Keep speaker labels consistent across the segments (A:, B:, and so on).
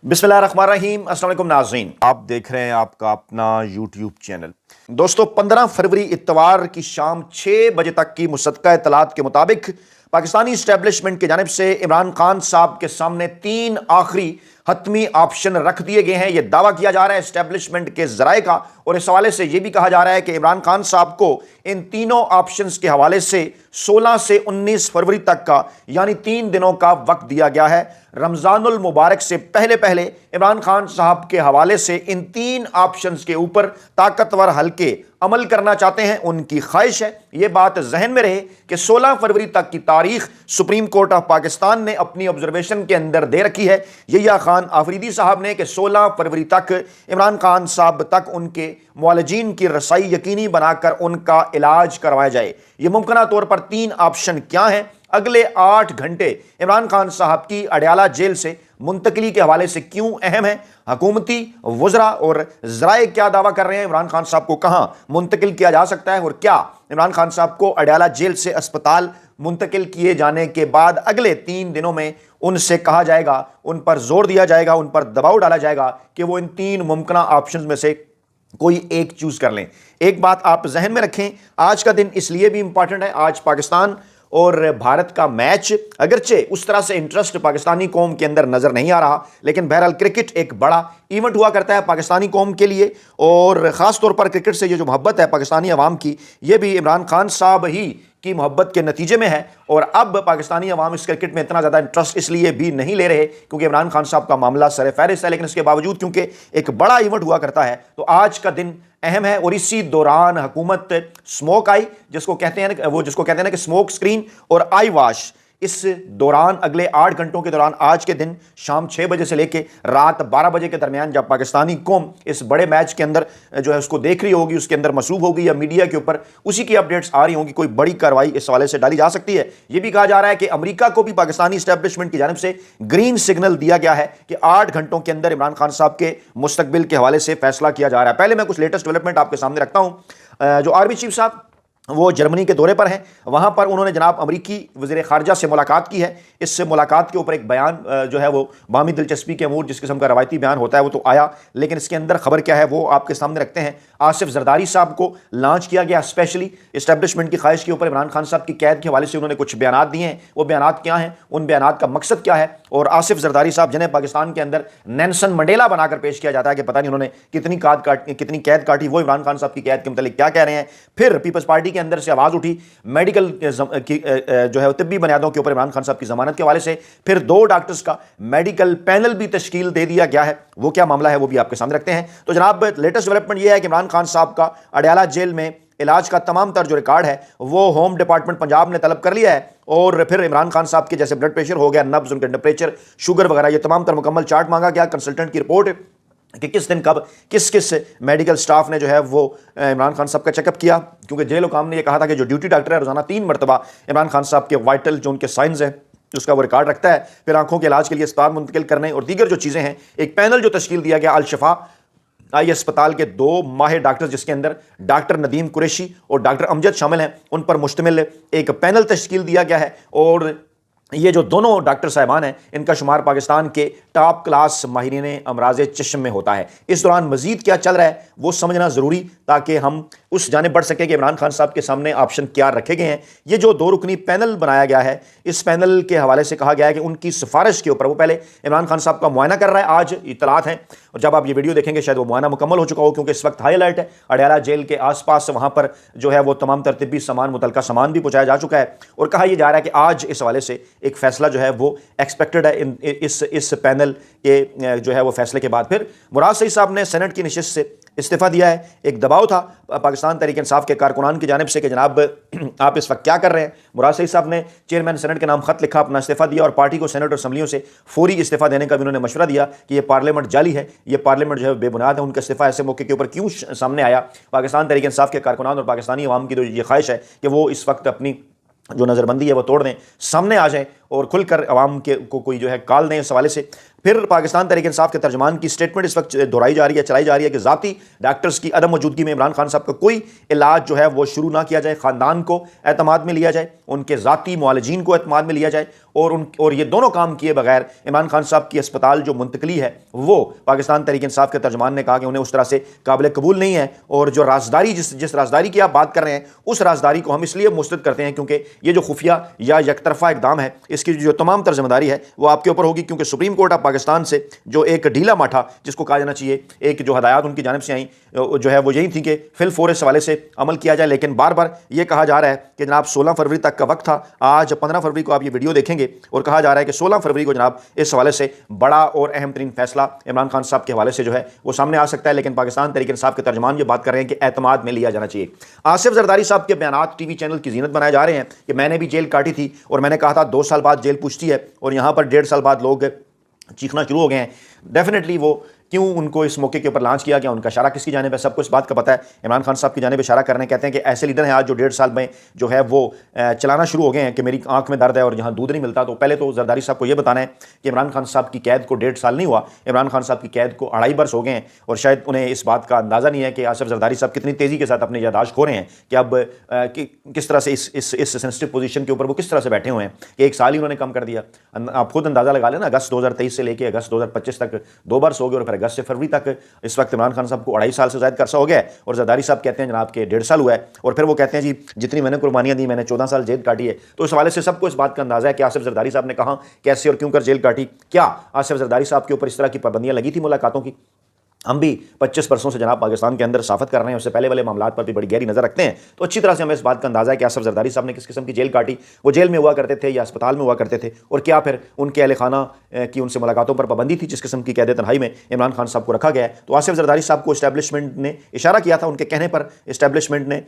A: बिस्मिल्लाहिर्रहमानिर्रहीम। अस्सलाम वालेकुम नाज़रीन, आप देख रहे हैं आपका अपना यूट्यूब चैनल। दोस्तों, 15 फरवरी इत्तवार की शाम 6 बजे तक की मुसद्दक़ा इत्तलात के मुताबिक पाकिस्तानी इस्टेब्लिशमेंट की जानिब से इमरान खान साहब के सामने 3 आखिरी हतमी ऑप्शन रख दिए गए हैं। यह दावा किया जा रहा है इस्टेब्लिशमेंट के जराए का, और इस हवाले से यह भी कहा जा रहा है कि इमरान खान साहब को इन तीनों ऑप्शंस के हवाले से 16 से 19 फरवरी तक का यानी 3 दिनों का वक्त दिया गया है। रमजानुल मुबारक से पहले पहले इमरान खान साहब के हवाले से इन 3 ऑप्शंस के ऊपर ताकतवर हल्के अमल करना चाहते हैं। उनकी ख्वाहिश है, यह बात जहन में रहे कि 16 फरवरी तक की तारीख सुप्रीम कोर्ट ऑफ पाकिस्तान ने अपनी ऑब्जर्वेशन के अंदर दे रखी है। यहिया खान आफरीदी साहब ने कि 16 फरवरी तक इमरान खान साहब तक उनके मुआलजीन की रसाई यकीनी बनाकर उनका इलाज करवाया जाए। यह मुमकिन तौर पर 3 ऑप्शन क्या हैं? अगले 8 घंटे इमरान खान साहब की अडयाला जेल से मुंतकली के हवाले से क्यों अहम है? हुकूमती वज़रा और ज़राए क्या दावा कर रहे हैं? इमरान खान साहब को कहां मुंतकिल किया जा सकता है, और क्या इमरान खान साहब को अडयाला जेल से अस्पताल मुंतकिल किए जाने के बाद अगले 3 दिनों में उनसे कहा जाएगा, उन पर जोर दिया जाएगा, उन पर दबाव डाला जाएगा कि वो इन 3 मुमकिन ऑप्शंस में से कोई एक चूज कर लें? एक बात आप जहन में रखें, आज का दिन इसलिए भी इंपॉर्टेंट है, आज पाकिस्तान और भारत का मैच, अगरचे उस तरह से इंटरेस्ट पाकिस्तानी कौम के अंदर नजर नहीं आ रहा, लेकिन बहरहाल क्रिकेट एक बड़ा इवेंट हुआ करता है पाकिस्तानी कौम के लिए, और ख़ास तौर पर क्रिकेट से ये जो मोहब्बत है पाकिस्तानी अवाम की, ये भी इमरान खान साहब ही की मोहब्बत के नतीजे में है। और अब पाकिस्तानी अवाम इस क्रिकेट में इतना ज़्यादा इंटरेस्ट इसलिए भी नहीं ले रहे क्योंकि इमरान खान साहब का मामला सर फहरिस्त है, लेकिन इसके बावजूद क्योंकि एक बड़ा इवेंट हुआ करता है तो आज का दिन अहम है। और इसी दौरान हुकूमत स्मोक आई, जिसको कहते हैं ना कि स्मोक स्क्रीन और आई वॉश, इस दौरान अगले 8 घंटों के दौरान आज के दिन शाम 6 बजे से लेकर रात 12 बजे के दरमियान जब पाकिस्तानी कौम इस बड़े मैच के अंदर जो है उसको देख रही होगी, उसके अंदर मसरूफ होगी या मीडिया के ऊपर उसी की अपडेट्स आ रही होंगी, कोई बड़ी कार्रवाई इस हवाले से डाली जा सकती है। यह भी कहा जा रहा है कि अमेरिका को भी पाकिस्तानी इस्टेब्लिशमेंट की जानिब से ग्रीन सिग्नल दिया गया है कि 8 घंटों के अंदर इमरान खान साहब के मुस्तकबिल के हवाले से फैसला किया जा रहा है। पहले मैं कुछ लेटेस्ट डेवलपमेंट आपके सामने रखता हूं। जो आर्मी चीफ साहब वो जर्मनी के दौरे पर हैं, वहाँ पर उन्होंने जनाब अमरीकी वज़ीर ख़ारजा से मुलाकात की है। इस मुलाकात के ऊपर एक बयान जो है वो बामी दिलचस्पी के अमूर जिस किस्म का रवायती बयान होता है वो तो आया, लेकिन इसके अंदर खबर क्या है वो आपके सामने रखते हैं। आसिफ जरदारी साहब को लॉन्च किया गया स्पेशली इस्टेब्लिशमेंट की ख्वाहिश के ऊपर। इमरान खान साहब की कैद के हवाले से उन्होंने कुछ बयान दिए हैं, वो बयान क्या हैं, उन बयान का मकसद क्या है, और आसिफ जरदारी साहब जिन्हें पाकिस्तान के अंदर नेल्सन मंडेला बनाकर पेश किया जाता है कि पता नहीं उन्होंने कितनी कैद काटी, वो इमरान खान साहब की कैद के मतलब क्या कह रहे हैं। फिर पीपल्स पार्टी के अंदर से आवाज़ उठी मेडिकल की जो है तिब्बी बुनियादों के ऊपर इमरान खान साहब की जमानत के हवाले से। फिर 2 डॉक्टर्स का मेडिकल पैनल भी तश्कील दे दिया गया है, वो क्या मामला है वो भी आपके सामने रखते हैं। तो जनाब लेटेस्ट डेवलपमेंट यह है कि इमरान खान साहब का अडयाला जेल में इलाज का तमाम तर जो रिकॉर्ड है वो होम डिपार्टमेंट पंजाब ने तलब कर लिया है, और फिर इमरान खान साहब के जैसे ब्लड प्रेशर हो गया, नब्ज, उनके टेम्परेचर, शुगर वगैरह, ये तमाम तर मुकम्मल चार्ट मांगा गया। कंसल्टेंट की रिपोर्ट कि किस दिन कब किस किस मेडिकल स्टाफ ने जो है वो इमरान खान साहब का चेकअप किया, क्योंकि जेल हुकाम ने यह कहा था कि जो ड्यूटी डॉक्टर है रोजाना 3 मरतबा इमरान खान साहब के वाइटल जो उनके साइंस हैं उसका वो रिकॉर्ड रखता है। फिर आंखों के इलाज के लिए अस्पताल मुंतकिल करने और दीगर जो चीज़ें हैं, एक पैनल जो तश्कील दिया गया अल शफा आई अस्पताल के 2 माहिर डॉक्टर्स जिसके अंदर डॉक्टर नदीम कुरैशी और डॉक्टर अमजद शामिल हैं, उन पर मुश्तमिल एक पैनल तश्कील दिया गया है। और ये जो दोनों डॉक्टर साहिबान हैं इनका शुमार पाकिस्तान के टॉप क्लास माहिरीन अमराज चश्म में होता है। इस दौरान मजीद क्या चल रहा है वो समझना ज़रूरी, ताकि हम उस जाने बढ़ सके कि इमरान खान साहब के सामने ऑप्शन क्या रखे गए हैं। ये जो 2 रुकनी पैनल बनाया गया है, इस पैनल के हवाले से कहा गया है कि उनकी सिफारिश के ऊपर वो पहले इमरान खान साहब का मुआयना कर रहा है। आज इतलात हैं, और जब आप ये वीडियो देखेंगे शायद वो मुआयना मुकम्मल हो चुका हो, क्योंकि इस वक्त हाई अलर्ट है। अडयाला जेल के आसपास वहाँ पर जो है वो तमाम तरतीबी सामान, मुतलका सामान भी पहुँचाया जा चुका है, और कहा यह जा रहा है कि आज इस हवाले से एक फैसला जो है वो एक्सपेक्टेड है इस पैनल के जो है वो फैसले के बाद। फिर मुराद सईद साहब ने सेनेट की नशिस्त से इस्तीफा दिया है। एक दबाव था पाकिस्तान तहरीक इंसाफ के कारकुनान की जानिब से कि जनाब आप इस वक्त क्या कर रहे हैं। मुराद सईद साहब ने चेयरमैन सेनेट के नाम खत लिखा, अपना इस्तीफा दिया, और पार्टी को सेनेट और असम्बलियों से फौरी इस्तीफा देने का भी उन्होंने मशवरा दिया कि यह पार्लियामेंट जाली है, यह पार्लियामेंट जो है बेबुनियाद है। उनका इस्तीफा ऐसे मौके के ऊपर क्यों सामने आया? पाकिस्तान तहरीक इंसाफ के कारकुनान और पाकिस्तानी अवाम की तो ये ख्वाहिश है कि वो इस वक्त अपनी जो नज़रबंदी है वो तोड़ दें, सामने आ जाएं और खुलकर अवाम के को कोई जो है कॉल दें इस हवाले से। फिर पाकिस्तान तहरीक इंसाफ के तर्जमान की स्टेटमेंट इस वक्त दोहराई जा रही है, चलाई जा रही है कि ज़ाती डॉक्टर्स की अदम मौजूदगी में इमरान खान साहब का कोई इलाज जो है वो शुरू ना किया जाए, ख़ानदान को एतमाद में लिया जाए। उनके ज़ाती मुआलिजीन को एतमाद में लिया जाए और ये दोनों काम किए बगैर इमरान खान साहब की अस्पताल जो मुंतकली है वो पाकिस्तान तहरीक इंसाफ के तर्जमान ने कहा कि उन्हें उस तरह से काबिल कबूल नहीं है। और जो राजदारी जिस राजदारी की आप बात कर रहे हैं उस राजदारी को हम इसलिए मुस्तरद करते हैं क्योंकि ये जो खुफिया या यकतरफा इकदाम है इसकी जो तमाम तर जिम्मेदारी है वो आपके ऊपर होगी, क्योंकि सुप्रीम कोर्ट ऑफ पाकिस्तान से जो एक ढीला माठा जिसको कहा जाना चाहिए, एक जो हदायत उनकी जानिब से आई जो है वो यही थी कि फिल फोर इस हवाले से अमल किया जाए। लेकिन बार बार ये कहा जा रहा है कि जनाब 16 फरवरी तक का वक्त था, आज 15 फरवरी को आप ये वीडियो देखेंगे और कहा जा रहा है कि 16 फरवरी को जनाब इस हवाले से बड़ा और अहम तरीन फैसला इमरान खान साहब के हवाले से जो है वो सामने आ सकता है। लेकिन पाकिस्तान तहरीक इंसाफ के तर्जमान ये बात कर रहे हैं कि एतमाद में लिया जाना चाहिए। आसिफ जरदारी साहब के बयान टीवी चैनल की जीनत बनाए जा रहे हैं कि मैंने भी जेल काटी थी और मैंने कहा था 2 साल बाद जेल पूछती है और यहां पर 1.5 साल बाद लोग चीखना शुरू हो गए हैं। डेफिनेटली वो क्यों उनको इस मौके के ऊपर लॉन्च किया गया, उनका इशारा किसकी जानिब है, सबको इस बात का पता है। इमरान खान साहब की जानिब इशारा करने कहते हैं कि ऐसे लीडर हैं आज जो 1.5 साल में जो है वो चलाना शुरू हो गए हैं कि मेरी आंख में दर्द है और यहाँ दूध नहीं मिलता। तो पहले तो जरदारी साहब को यह बताना है कि इमरान खान साहब की कैद को 1.5 साल नहीं हुआ, इमरान खान साहब की कैद को 2.5 बरस हो गए हैं और शायद उन्हें इस बात का अंदाज़ा नहीं है कि आसिफ जरदारी साहब कितनी तेज़ी के साथ अपनी यादाश्त खो रहे हैं कि अब किस तरह से इस सेंसिटिव पोजीशन के ऊपर वो किस तरह से बैठे हुए हैं कि 1 साल ही उन्होंने कम कर दिया। आप खुद अंदाज़ा लगा लेना, अगस्त 2023 से लेकर अगस्त 2025 तक 2 बरस हो गए और फिर अगस्त से फरवरी तक इस वक्त इमरान खान साहब को 2.5 साल से ज़्यादा अरसा हो गया है और जरदारी साहब कहते हैं जनाब के 1.5 साल हुआ है। और फिर वो कहते हैं जी जितनी मैंने कुर्बानियां दी मैंने 14 साल जेल काटी है। तो इस हवाले से सबको इस बात का अंदाजा है कि आसिफ जरदारी साहब ने कहाँ कैसे और क्यों कर जेल काटी। क्या आसिफ जरदारी साहब के ऊपर इस तरह की पाबंदियां लगी थी मुलाकातों की? हम भी 25 बरसों से जनाब पाकिस्तान के अंदर साफत कर रहे हैं, उससे पहले वाले मामलों पर भी बड़ी गहरी नज़र रखते हैं, तो अच्छी तरह से हमें इस बात का अंदाजा है कि आसिफ जरदारी साहब ने किस किस्म की जेल काटी। वो जेल में हुआ करते थे या अस्पताल में हुआ करते थे और क्या फिर उनके अहल खाना की उनसे मुलाकातों पर पाबंदी थी जिस किस्म की कैद तन्हाई में इमरान खान साहब को रखा गया है। तो आसिफ जरदारी साहब को इस्टेब्लिशमेंट ने इशारा किया था, उनके कहने पर इस्टेब्लिशमेंट ने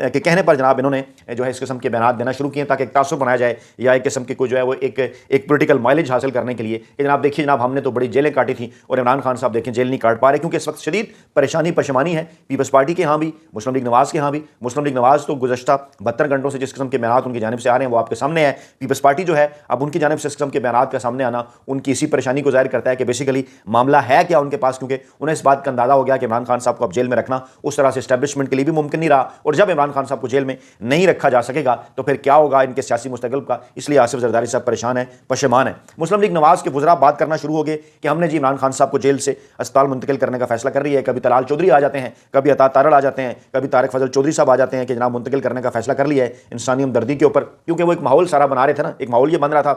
A: के कहने पर जनाब इन्होंने जो है इस किस्म के बयान देना शुरू किए ताकि एक तासुब बनाया जाए या एक किस्म की कोई जो है वो एक पोलिटिकल माइलेज हासिल करने के लिए कि जनाब देखिए जनाब हमने तो बड़ी जेलें काटी थी और इमरान खान साहब देखें जेल नहीं काट पा रहे, क्योंकि इस वक्त शदीद परेशानी पशमानी है पीपल्स पार्टी के यहाँ भी, मुस्लिम लीग नवाज के यहाँ भी। मुस्लिम लीग नवाज तो गुज़श्ता 72 घंटों से जिस किस्म के बयान उनकी जानिब से आ रहे हैं वो आपके सामने है। पीपल्स पार्टी जो है अब उनकी जानिब से इस किस्म के बयान का सामने आना उनकी इसी परेशानी को जाहिर करता है कि बेसिकली मामला है क्या उनके पास, क्योंकि उन्हें इस बात का अंदाजा हो गया कि इमरान खान साहब को अब जेल में रखना उस तरह से इस्टेब्लिशमेंट के लिए भी मुमकिन नहीं रहा और जब इमरान खान साहब को जेल में नहीं रखा जा सकेगा तो फिर क्या होगा इनके सियासी मुस्तकबिल का। इसलिए आसिफ जरदारी साहब परेशान है, पशेमान है। मुस्लिम लीग नवाज के वज़रा बात करना शुरू हो गए कि हमने जी इमरान खान साहब को जेल से अस्पताल मुंतकिल करने का फैसला कर रही है। कभी तलाल चौधरी आ जाते हैं, कभी अता तारड़ आ जाते हैं, कभी तारिक फजल चौधरी साहब आ जाते हैं कि जनाब मुंतकिल करने का फैसला कर लिया है इंसानी हमदर्दी के ऊपर, क्योंकि वो एक माहौल सारा बना रहे थे ना, एक माहौल ये बन रहा था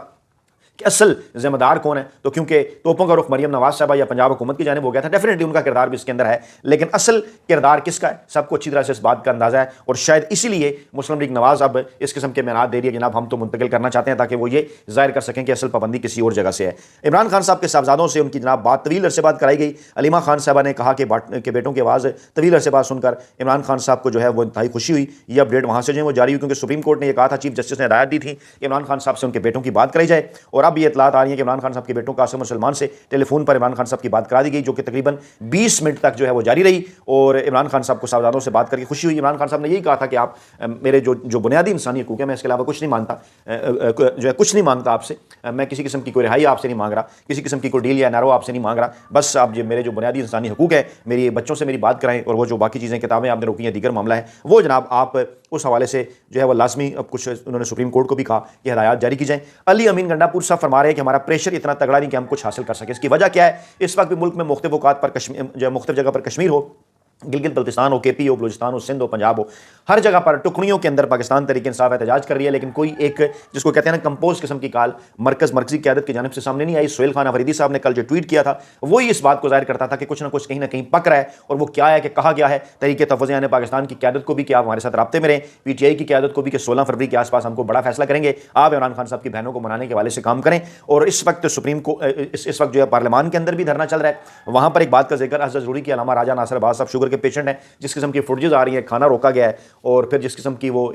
A: कि असल जिम्मेदार कौन है। तो क्योंकि तोपों का रुख मरियम नवाज साहबा या पंजाब हुकूमत की जानिब हो गया था, डेफिनेटली उनका किरदार भी इसके अंदर है, लेकिन असल किरदार किसका है सबको अच्छी तरह से इस बात का अंदाजा है और शायद इसीलिए मुस्लिम लीग नवाज अब इस किस्म के बयान दे रही है जनाब हम तो मुंतकिल करना चाहते हैं ताकि वो ये जाहिर कर सकें कि असल पाबंदी किसी और जगह से है। इमरान खान साहब के साहबजादों से उनकी जनाब बात तवील अरसे बाद कराई गई। अलीमा खान साहबा ने कहा कि बेटों की आवाज़ तवील अरसे बाद सुनकर इमरान खान साहब को जो है वो इंतहाई खुशी हुई। ये अपडेट वहाँ से जो है वो जारी हुई क्योंकि सुप्रीम कोर्ट ने यह कहा था, चीफ जस्टिस ने हिदायत दी थी कि इमरान खान साहब से उनके बेटों की बात कराई जाए और अब ये इतलात आ रही है कि इमरान खान साहब के बेटों कासिम और सलमान से टेलीफोन पर इमरान खान साहब की बात करा दी गई, जो कि तकरीबन 20 मिनट तक जो है वो जारी रही और इमरान खान साहब को साहबजादों से बात करके खुशी हुई। इमरान खान साहब ने यही कहा था कि आप मेरे जो बुनियादी इंसानी हकूक़ है मैं इसके अलावा कुछ नहीं मांगता, जो है कुछ नहीं मांगता आपसे, मैं किसी किस्म की कोई रिहाई आपसे नहीं मांग रहा, किसी किस्म की कोई डील या नारो आपसे नहीं मांग रहा, बस आप मेरे जो बुनियादी इंसानी हकूक़ है मेरी बच्चों से मेरी बात कराएं और वो जो बाकी चीज़ें किताबें आपने रोकी हैं दीगर मामला है वो जनाब आप उस हवाले से जो है वो लाजमी अब कुछ उन्होंने सुप्रीम कोर्ट को भी कहा कि हिदायत जारी की जाए। अली अमीन गंडापुर साहब फरमा रहे हैं कि हमारा प्रेशर इतना तगड़ा नहीं कि हम कुछ हासिल कर सके। इसकी वजह क्या है? इस वक्त भी मुल्क में मुख्तलिफ औकात पर कश्मीर जो मुख्तलिफ जगह पर कश्मीर हो, गिलगित बल्तिस्तान हो, केपी हो, बलूचिस्तान हो, सिंध हो, पंजाब हो, हर जगह पर टुकड़ियों के अंदर पाकिस्तान तहरीक इंसाफ एहतजाज कर रही है, लेकिन कोई एक जिसको कहते हैं ना कंपोज किस्म की काल मरकजी क़यादत की जानिब से सामने नहीं आई। सुहेल खान अफरीदी साहब ने कल जो ट्वीट किया था वही इस बात को जाहिर करता था कि कुछ ना कुछ कहीं ना कहीं पक रहा है और वो क्या है कि कहा गया है तहरीक तफ़व्वुज़ पाकिस्तान की क़यादत को भी कि आप हमारे साथ राब्ते में रहें, PTI की क़यादत को भी कि 16 फरवरी के आसपास हमको बड़ा फैसला करेंगे, आप इमरान खान साहब की बहनों को मनाने के हवाले से काम करें। और इस वक्त सुप्रीम को इस वक्त जो है पार्लियामान के अंदर भी धरना चल रहा है, वहाँ पर एक बात का जिक्र हज़रत ज़रूरी की अल्लामा राजा नासिर अब्बास साहब शुगर के पेशेंट हैं, जिस किस्म की फुटेज आ रही है, खाना रोका गया है और फिर जिस किस्म की वो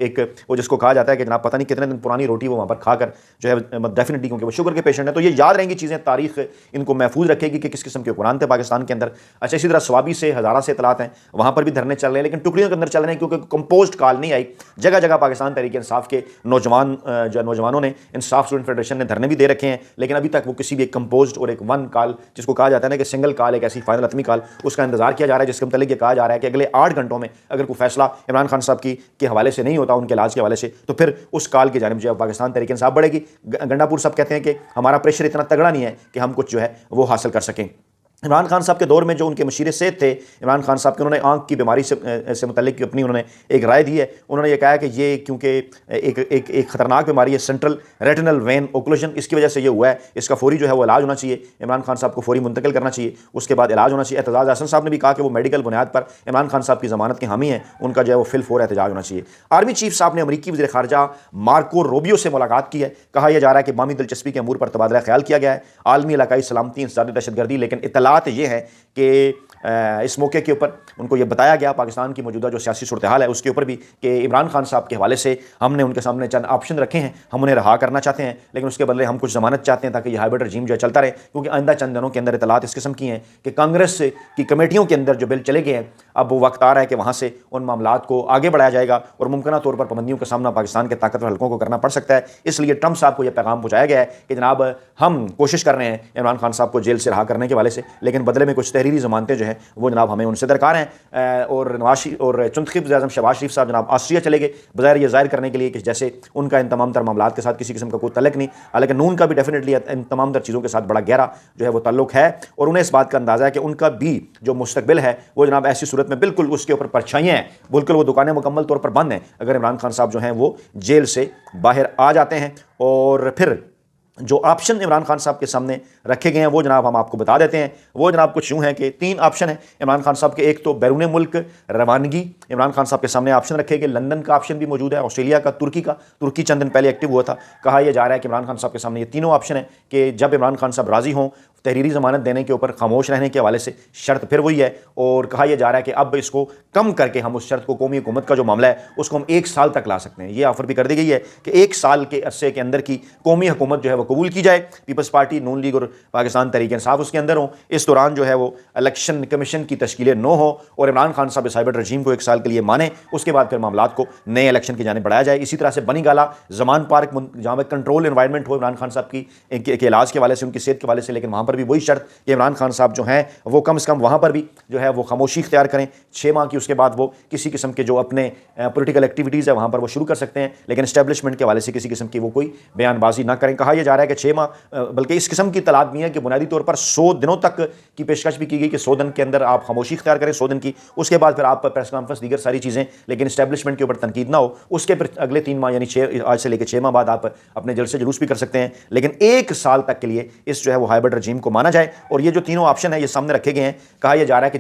A: जिसको कहा जाता है कि जनाब पता नहीं कितने दिन पुरानी रोटी वो वहाँ पर खाकर जो है डेफिनेटली क्योंकि वो शुगर के पेशेंट है तो ये याद रहेंगी चीज़ें, तारीख इनको महफूज रखेगी कि किस किस्म के कुरान थे पाकिस्तान के अंदर। अच्छा, इसी तरह स्वाबी से हज़ारा से इतलात हैं, वहाँ पर भी धरने चल रहे हैं, लेकिन टुकड़ियों के अंदर चल रहे हैं क्योंकि कंपोस्ट कॉल नहीं आई। जगह जगह पाकिस्तान तहरीक इंसाफ के नौजवानों ने, इंसाफ स्टूडेंट फेडरेशन ने धरने भी दे रखे हैं, लेकिन अभी तक वो किसी भी एक कंपोस्ट और एक वन कॉल जिसको कहा जाता है ना कि सिंगल कॉल, एक ऐसी फाइनल हतमी कॉल, उसका इंतजार किया जा रहा है जिसके मतलब ये कहा जा रहा है कि अगले 8 घंटों में अगर कोई फैसला इमरान खान साहब के हवाले से नहीं होता, उनके इलाज के हवाले से, तो फिर उस काल की जानिब जो है पाकिस्तान तहरीक इंसाफ बढ़ेगी। गंडापुर साहब कहते हैं कि हमारा प्रेशर इतना तगड़ा नहीं है कि हम कुछ जो है वो हासिल कर सकें। इमरान खान साहब के दौर में जो उनके मशीर सेहत थे इमरान खान साहब के, उन्होंने आंख की बीमारी से मुतल्लिक अपनी उन्होंने एक राय दी है। उन्होंने ये कहा है कि ये क्योंकि एक ख़तरनाक बीमारी है, सेंट्रल रेटिनल वेन ओक्लूजन, इसकी वजह से ये हुआ है, इसका फौरी जो है वो इलाज होना चाहिए, इमरान खान साहब को फौरी मुंतकिल करना चाहिए, उसके बाद इलाज होना चाहिए। एतजाज़ हसन साहब ने भी कहा कि वो मेडिकल बुनियाद पर इमरान खान साहब की ज़मानत के हामी हैं, उनका जो है वो फिल फौर एहतजाज होना चाहिए। आर्मी चीफ साहब ने अमरीकी वज़ीर ख़ारजा मार्को रूबियो से मुलाकात की है। कहा यह जा रहा है कि बामी दिलचस्पी के अमूर पर तबादला ख्याल किया गया है, आलमी इलाकाई सलामती, इंसदादी दहशतगर्दी, लेकिन इतलात ये हैं कि इस मौके के ऊपर उनको ये बताया गया पाकिस्तान की मौजूदा जो सियासी सूरत हाल है उसके ऊपर भी कि इमरान खान साहब के हवाले से हमने उनके सामने चंद ऑप्शन रखे हैं, हम उन्हें रहा करना चाहते हैं, लेकिन उसके बदले हम कुछ जमानत चाहते हैं ताकि यह हाइब्रिड रजीम जो है चलता रहे। क्योंकि आइंदा चंद दिनों के अंदर इतलात इस किस्म की हैं कि कांग्रेस की कमेटियों के अंदर जो बिल चले गए हैं, अब वो वक्त आ रहा है कि वहाँ से उन मामलात को आगे बढ़ाया जाएगा और मुमकिन तौर पर पाबंदियों का सामना पाकिस्तान के ताकतवर हल्कों को करना पड़ सकता है। इसलिए ट्रंप साहब को यह पैगाम पहुँचाया गया है कि जनाब हम कोशिश कर रहे हैं इमरान खान साहब को जेल से रहा करने के वाले से, लेकिन बदले में कुछ तहरीरी जमानतें जो हैं वो जनाब हमें उनसे दरकार हैं। और चुंतखीब वज़ीर-ए-आज़म शहबाज शरीफ साहब जनाब ऑस्ट्रिया चले गए, बज़ाहिर ये ज़ाहिर करने के लिए कि जैसे उनका इन तमाम तर मामलात के साथ किसी किस्म का कोई तल्लुक़ नहीं, हालांकि नून का भी डेफिनेटली इन तमाम तर चीज़ों के साथ बड़ा गहरा जो है वो तल्लुक़ है और उन्हें इस बात का अंदाज़ा है कि उनका भी जो मुस्तकबिल है वो जनाब ऐसी सूरत में बिल्कुल उसके ऊपर परछाइयाँ हैं, बिल्कुल वो दुकानें मुकम्मल तौर पर बंद हैं अगर इमरान खान साहब जो हैं वो जेल से बाहर आ जाते हैं। और फिर जो ऑप्शन इमरान खान साहब के सामने रखे गए हैं वो जनाब हम आपको बता देते हैं। वो जनाब कुछ यूँ हैं कि 3 ऑप्शन हैं इमरान खान साहब के। एक तो बैरून मुल्क रवानगी इमरान खान साहब के सामने ऑप्शन रखे गए, लंदन का ऑप्शन भी मौजूद है, ऑस्ट्रेलिया का, तुर्की चंद दिन पहले एक्टिव हुआ था। कहा यह जा रहा है कि इमरान खान साहब के सामने ये तीनों ऑप्शन है कि जब इमरान खान साहब राज़ी हों तहरीरी ज़मानत देने के ऊपर खामोश रहने के हवाले से शर्त फिर वही है। और कहा यह जा रहा है कि अब इसको कम करके हम उस शर्त को, कौमी हुकूमत का जो मामला है उसको हम 1 साल तक ला सकते हैं। ये ऑफर भी कर दी गई है कि 1 साल के अरसे के अंदर की कौमी हुकूमत जो है वो कबूल की जाए, पीपल्स पार्टी, नून लीग और पाकिस्तान तहरीक इंसाफ उसके अंदर हों। इस दौरान जो है वो इलेक्शन कमीशन की तश्कीलें न हो और इमरान खान साहब इस हाइब्रिड रजीम को 1 साल के लिए माने, उसके बाद फिर मामलात को नए इलेक्शन की जाने बढ़ाया जाए। इसी तरह से बनी गाला जमान पार्क जहाँ पर कंट्रोल इन्वायरमेंट हो इमरान खान साहब की इलाज के हवाले से, उनकी सेहत के हवाले से, लेकिन वहाँ पर भी वही शर्त कि इमरान खान साहब जो हैं वो कम से कम वहाँ पर भी जो है वो खामोशी इख्तियार करें 6 माह की, उसके बाद वो किसी किस्म के जो अपने पॉलिटिकल एक्टिविटीज़ है वहाँ पर वो शुरू कर सकते हैं, लेकिन एस्टेब्लिशमेंट के हवाले से किसी किस्म की वो कोई बयानबाजी ना करें। कहा यह जा रहा है कि 6 माह बल्कि इस किस्म की तलाक भी है कि बुनियादी तौर पर 100 दिनों तक की पेशकश भी की गई कि 100 दिन के अंदर आप खामोशी इख्तियार करें, 100 दिन की, उसके बाद फिर आप प्रेस कॉन्फ्रेंस दीगर सारी चीज़ें, लेकिन एस्टेब्लिशमेंट के ऊपर तनकीद ना हो। उसके फिर अगले 3 माह यानी 6 आज से लेकर 6 माह बाद आप अपने जलसे जुलूस भी कर सकते हैं, लेकिन 1 साल तक के लिए इस जो है वो हाइब्रिड रजीम को माना जाए। और ये जो तीनों ऑप्शन है ये सामने रखे गए हैं। कहा यह जा रहा है कि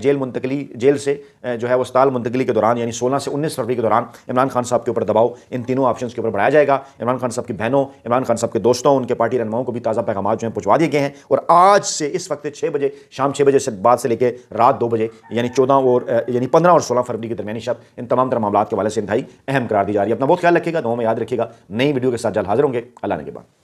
A: जेल से जो है वो अस्पताल मुंतकली के दौरान यानी 16 से 19 फरवरी के दौरान इमरान खान साहब के ऊपर दबाव इन तीनों ऑप्शंस के ऊपर बढ़ाया जाएगा। इमरान खान साहब की बहनों, इमरान खान साहब के दोस्तों, उनके पार्टी रहनुमाओं को भी ताज़ा पैगाम जो है पहुंचवा दिए गए हैं। और आज से इस वक्त 6 बजे, शाम 6 बजे से बाद से लेकर रात 2 बजे यानी 15 और 16 फरवरी के दरमियानी शब इन तमाम तरह मामलों के हवाले से इंतहाई अहम करार दी जा रही है। अपना बहुत ख्याल रखिएगा, दुआ में याद रखिएगा। नई वीडियो के साथ जल्द हाजिर होंगे। अल्लाह ने के बाद।